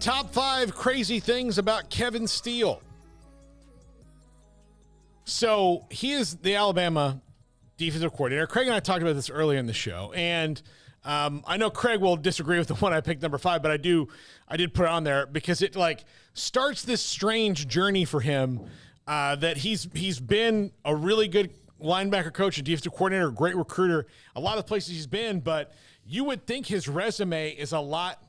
Top 5 crazy things about Kevin Steele. So he is the Alabama defensive coordinator. Craig and I talked about this earlier in the show, and I know Craig will disagree with the one I picked, number 5, but I did put it on there because it starts this strange journey for him that he's been a really good linebacker coach and defensive coordinator, a great recruiter, a lot of places he's been, but you would think his resume is a lot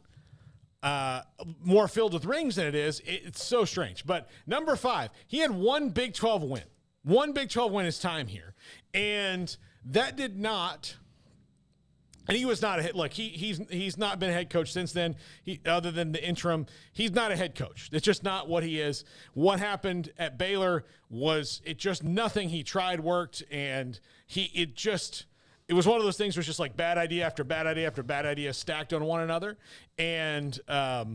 more filled with rings than it is. It's so strange. But number 5, he had one Big 12 win. One Big 12 win his time here. And that did not, and he was not a head, look, he's not been a head coach since then, other than the interim. He's not a head coach. It's just not what he is. What happened at Baylor was nothing he tried worked, and it was one of those things where it's just like bad idea after bad idea after bad idea stacked on one another. And but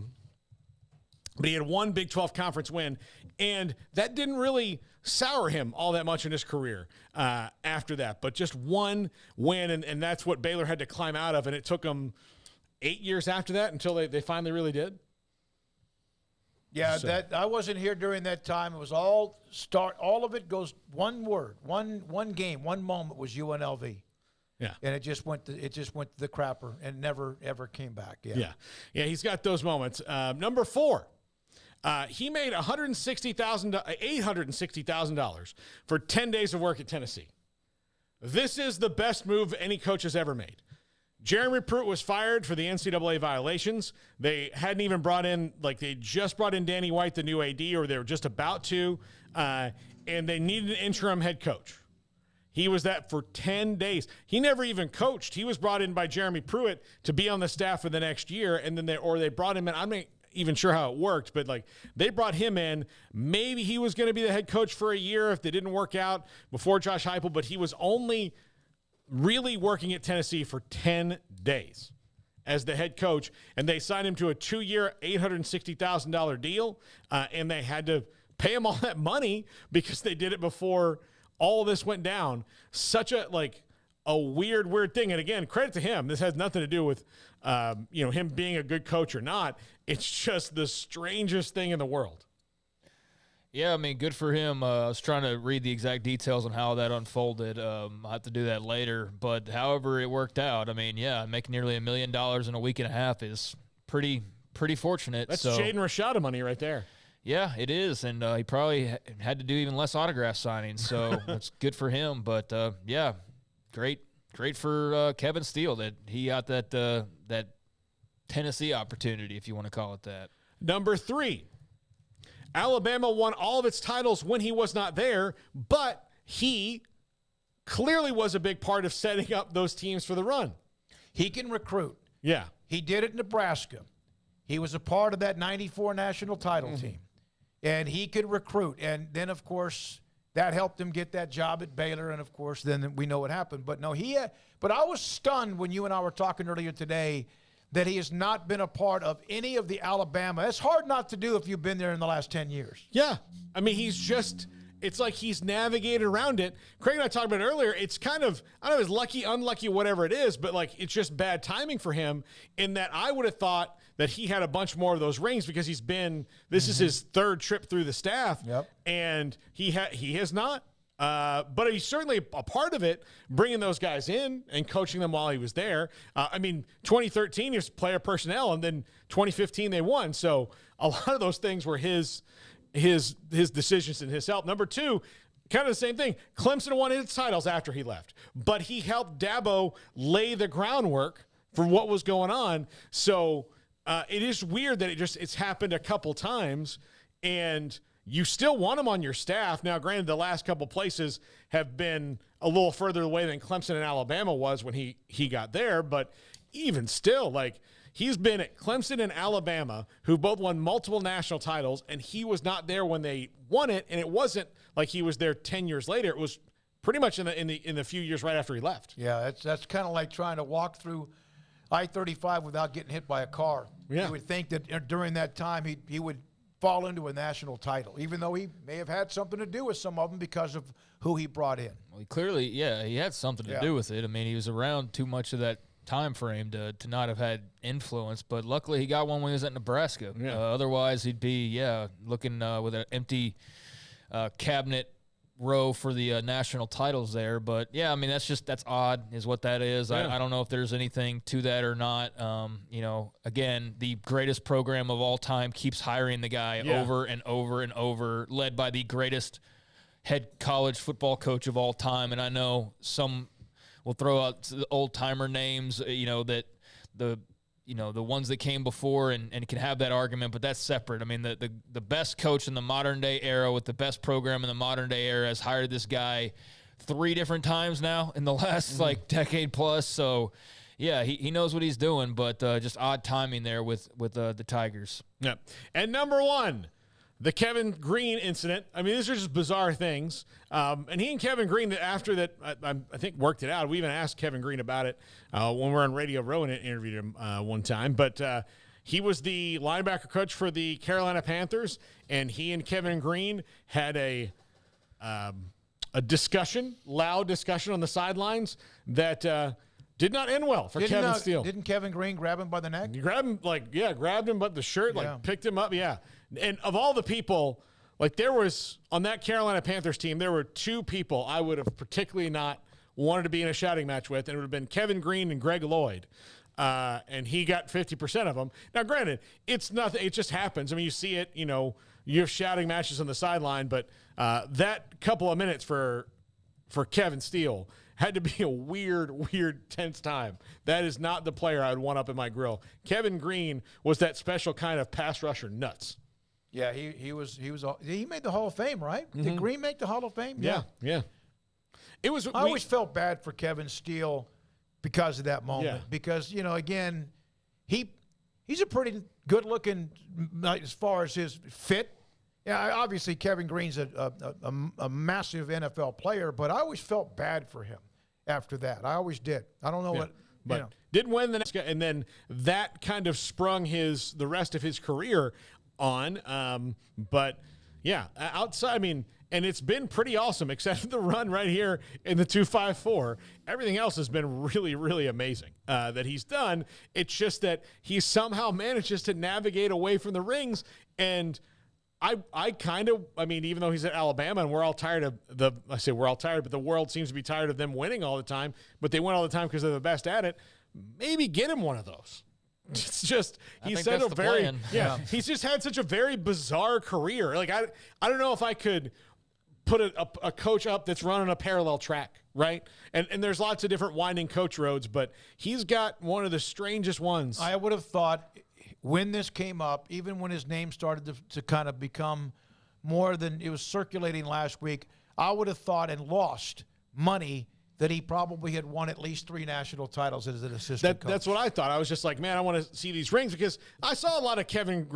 he had one Big 12 conference win, and that didn't really sour him all that much in his career after that. But just one win, and that's what Baylor had to climb out of, and it took them 8 years after that until they finally really did. Yeah, so. I wasn't here during that time. It was all of it goes one word, one game, one moment was UNLV. Yeah, and it just went to the crapper and never ever came back. Yeah. He's got those moments. Number 4, he made $860,000 for 10 days of work at Tennessee. This is the best move any coach has ever made. Jeremy Pruitt was fired for the NCAA violations. They hadn't even they just brought in Danny White, the new AD, or they were just about to, and they needed an interim head coach. He was that for 10 days. He never even coached. He was brought in by Jeremy Pruitt to be on the staff for the next year, and then they brought him in. I'm not even sure how it worked, but they brought him in. Maybe he was going to be the head coach for a year if they didn't work out before Josh Heupel, but he was only really working at Tennessee for 10 days as the head coach, and they signed him to a 2-year, $860,000 deal, and they had to pay him all that money because they did it before all this went down. Such a weird thing. And again, credit to him. This has nothing to do with him being a good coach or not. It's just the strangest thing in the world. Yeah, I mean, good for him. I was trying to read the exact details on how that unfolded. I'll have to do that later. But however it worked out, I mean, yeah, making nearly $1 million in a week and a half is pretty fortunate. That's Jaden Rashada money right there. Yeah, it is, and he probably had to do even less autograph signings, so it's good for him. But, yeah, great for Kevin Steele that he got that Tennessee opportunity, if you want to call it that. Number 3, Alabama won all of its titles when he was not there, but he clearly was a big part of setting up those teams for the run. He can recruit. Yeah. He did it in Nebraska. He was a part of that 94 national title team. And he could recruit. And then, of course, that helped him get that job at Baylor. And, of course, then we know what happened. But, no, but I was stunned when you and I were talking earlier today that he has not been a part of any of the Alabama. It's hard not to do if you've been there in the last 10 years. Yeah. I mean, it's like he's navigated around it. Craig and I talked about it earlier. It's kind of, I don't know if it's lucky, unlucky, whatever it is, but it's just bad timing for him in that I would have thought that he had a bunch more of those rings because this is his 3rd trip through the staff. Yep. And he has not. But he's certainly a part of it, bringing those guys in and coaching them while he was there. 2013 he was player personnel, and then 2015 they won. So a lot of those things were his decisions and his help. Number 2, kind of the same thing. Clemson won its titles after he left, but he helped Dabo lay the groundwork for what was going on. So it is weird that it's happened a couple times, and you still want him on your staff. Now, granted, the last couple places have been a little further away than Clemson and Alabama was when he got there, but even still, he's been at Clemson and Alabama, who both won multiple national titles, and he was not there when they won it, and it wasn't like he was there 10 years later. It was pretty much in the few years right after he left. Yeah, that's kind of like trying to walk through I-35 without getting hit by a car. Yeah. You would think that during that time he would fall into a national title, even though he may have had something to do with some of them because of who he brought in. Well, he clearly, he had something to do with it. I mean, he was around too much of that time frame to not have had influence, but luckily he got one when he was at Nebraska. Yeah. Otherwise, he'd be looking with an empty cabinet row for the national titles there. But yeah, I mean that's odd is what that is. Yeah. I don't know if there's anything to that or not. Again, the greatest program of all time keeps hiring the guy over and over and over, led by the greatest head college football coach of all time. And I know some will throw out the old timer names, that the ones that came before and can have that argument, but that's separate. I mean, the best coach in the modern day era with the best program in the modern day era has hired this guy 3 different times now in the last decade plus. So yeah, he knows what he's doing, but just odd timing there with the Tigers. Yeah. And number 1, the Kevin Greene incident. I mean, these are just bizarre things. And he and Kevin Greene, after that, I think worked it out. We even asked Kevin Greene about it when we were on Radio Row and interviewed him one time. But he was the linebacker coach for the Carolina Panthers, and he and Kevin Greene had a discussion, loud discussion on the sidelines that did not end well for Kevin Steele. Didn't Kevin Greene grab him by the neck? You grabbed him, grabbed him by the shirt, picked him up, And of all the people, there was, on that Carolina Panthers team, there were 2 people I would have particularly not wanted to be in a shouting match with, and it would have been Kevin Greene and Greg Lloyd. And he got 50% of them. Now, granted, it's nothing. It just happens. I mean, you see it, you have shouting matches on the sideline, but that couple of minutes for Kevin Steele had to be a weird, tense time. That is not the player I would want up in my grill. Kevin Greene was that special kind of pass rusher nuts. Yeah, he made the Hall of Fame, right? Mm-hmm. Did Greene make the Hall of Fame? Yeah. It was. I always felt bad for Kevin Steele because of that moment. Yeah. Because again, he's a pretty good looking as far as his fit. Yeah, obviously Kevin Greene's a massive NFL player, but I always felt bad for him after that. I always did. I don't know but didn't win the next guy, and then that kind of sprung the rest of his career on. But yeah, outside, I mean, and it's been pretty awesome, except for the run right here in the 2.54. Everything else has been really, really amazing that he's done. It's just that he somehow manages to navigate away from the rings. And I mean, even though he's at Alabama and we're all tired of we're all tired, but the world seems to be tired of them winning all the time, but they win all the time because they're the best at it. Maybe get him one of those. It's just he's just had such a very bizarre career. I don't know if I could put a coach up that's running a parallel track, right? And there's lots of different winding coach roads, but he's got one of the strangest ones. I would have thought when this came up, even when his name started to kind of become more than it was circulating last week, I would have thought and lost money that he probably had won at least 3 national titles as an assistant coach. That's what I thought. I was just like, man, I want to see these rings because I saw a lot of Kevin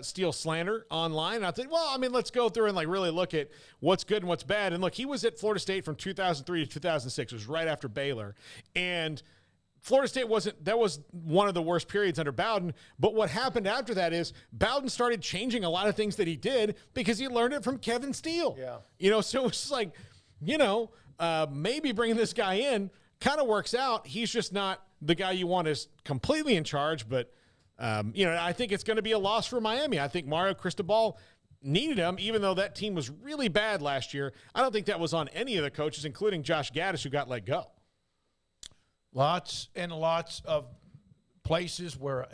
Steele slander online. And I think, well, I mean, let's go through and really look at what's good and what's bad. And look, he was at Florida State from 2003 to 2006. It was right after Baylor. And Florida State that was one of the worst periods under Bowden. But what happened after that is Bowden started changing a lot of things that he did because he learned it from Kevin Steele. Yeah. So it's just like, maybe bringing this guy in kind of works out. He's just not the guy you want is completely in charge. But, I think it's going to be a loss for Miami. I think Mario Cristobal needed him, even though that team was really bad last year. I don't think that was on any of the coaches, including Josh Gaddis, who got let go. Lots and lots of places where